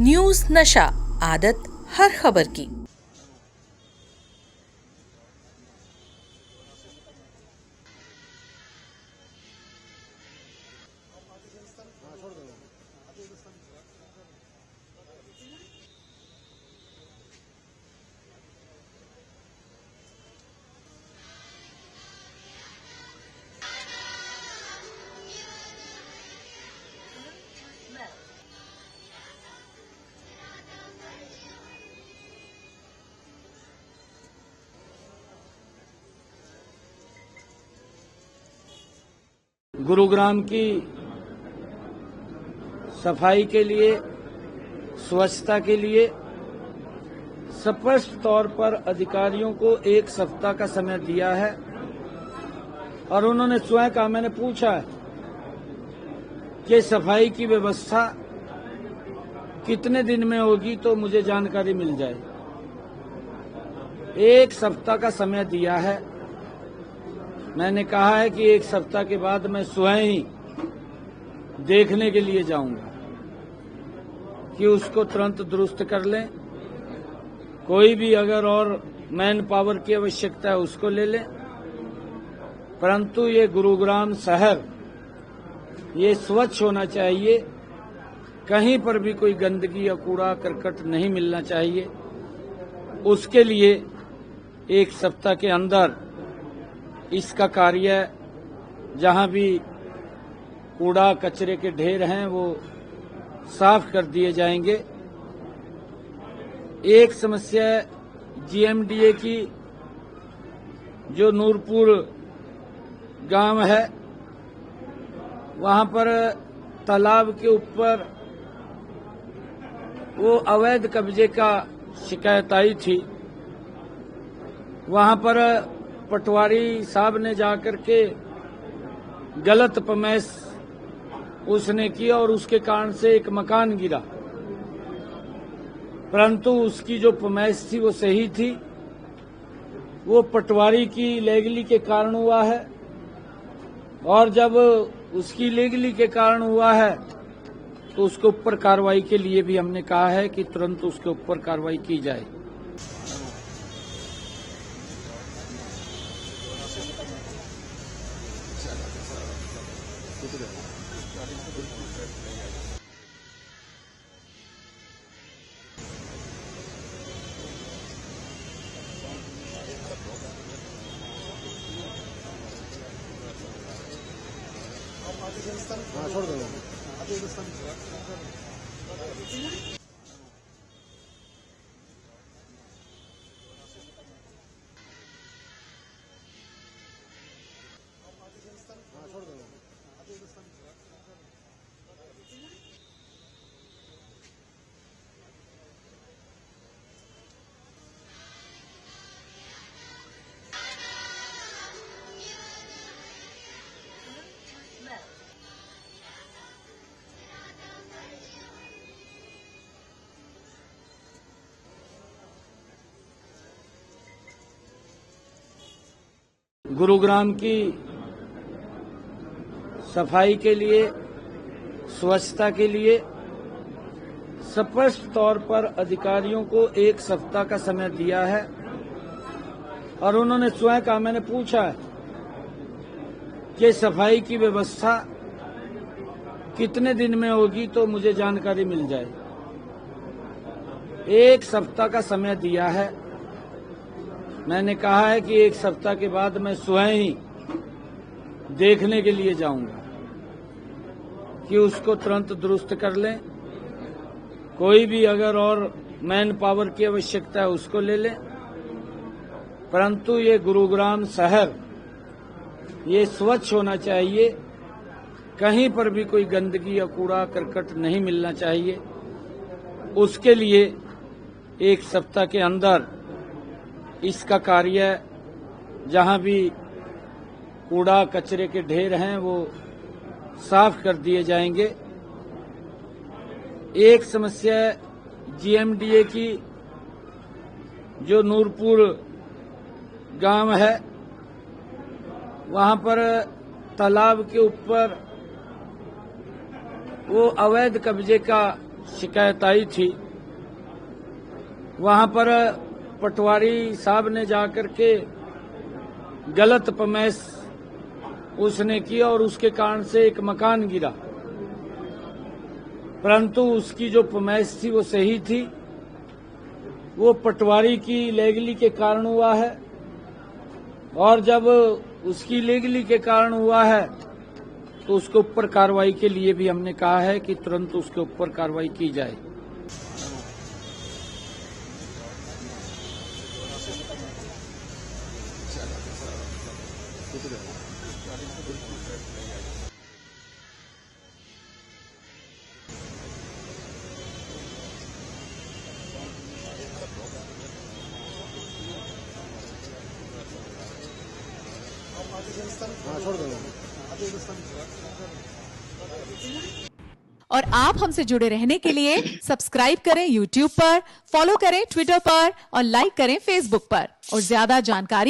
News नशा, आदत हर खबर की। गुरुग्राम की सफाई के लिए, स्वच्छता के लिए स्पष्ट तौर पर अधिकारियों को 1 सप्ताह का समय दिया है और उन्होंने स्वयं कहा, मैंने पूछा कि सफाई की व्यवस्था कितने दिन में होगी तो मुझे जानकारी मिल जाए। 1 सप्ताह का समय दिया है। मैंने कहा है कि 1 सप्ताह के बाद मैं स्वयं ही देखने के लिए जाऊंगा कि उसको तुरंत दुरुस्त कर लें। कोई भी अगर और मैन पावर की आवश्यकता है उसको ले लें, परंतु ये गुरुग्राम शहर ये स्वच्छ होना चाहिए। कहीं पर भी कोई गंदगी या कूड़ा करकट नहीं मिलना चाहिए। उसके लिए 1 सप्ताह के अंदर इसका कार्य, जहां भी कूड़ा कचरे के ढेर हैं वो साफ कर दिए जाएंगे। एक समस्या जीएमडीए की, जो नूरपुर गांव है, वहां पर तालाब के ऊपर वो अवैध कब्जे का शिकायत आई थी। वहां पर पटवारी साहब ने जाकर के गलत पमैश उसने किया और उसके कारण से एक मकान गिरा, परंतु उसकी जो पमैश थी वो सही थी। वो पटवारी की लेगली के कारण हुआ है और जब उसकी लेगली के कारण हुआ है तो उसके ऊपर कार्रवाई के लिए भी हमने कहा है कि तुरंत उसके ऊपर कार्रवाई की जाए। छोड़ दो। गुरुग्राम की सफाई के लिए, स्वच्छता के लिए स्पष्ट तौर पर अधिकारियों को 1 सप्ताह का समय दिया है और उन्होंने स्वयं कहा, मैंने पूछा कि सफाई की व्यवस्था कितने दिन में होगी तो मुझे जानकारी मिल जाए। 1 सप्ताह का समय दिया है। मैंने कहा है कि 1 सप्ताह के बाद मैं स्वयं ही देखने के लिए जाऊंगा कि उसको तुरंत दुरुस्त कर लें। कोई भी अगर और मैन पावर की आवश्यकता है उसको ले लें, परंतु ये गुरुग्राम शहर ये स्वच्छ होना चाहिए। कहीं पर भी कोई गंदगी या कूड़ा करकट नहीं मिलना चाहिए। उसके लिए 1 सप्ताह के अंदर इसका कार्य, जहां भी कूड़ा कचरे के ढेर हैं वो साफ कर दिए जाएंगे। एक समस्या जीएमडीए की, जो नूरपुर गांव है, वहां पर तालाब के ऊपर वो अवैध कब्जे का शिकायत आई थी, वहां पर पटवारी साहब ने जाकर के गलत पमैश उसने किया और उसके कारण से एक मकान गिरा, परंतु उसकी जो पमैश थी वो सही थी। वो पटवारी की लेगली के कारण हुआ है, और जब उसकी लेगली के कारण हुआ है तो उसके ऊपर कार्रवाई के लिए भी हमने कहा है कि तुरंत उसके ऊपर कार्रवाई की जाए। और आप हमसे जुड़े रहने के लिए सब्सक्राइब करें YouTube पर, फॉलो करें Twitter पर और लाइक करें Facebook पर। और ज्यादा जानकारी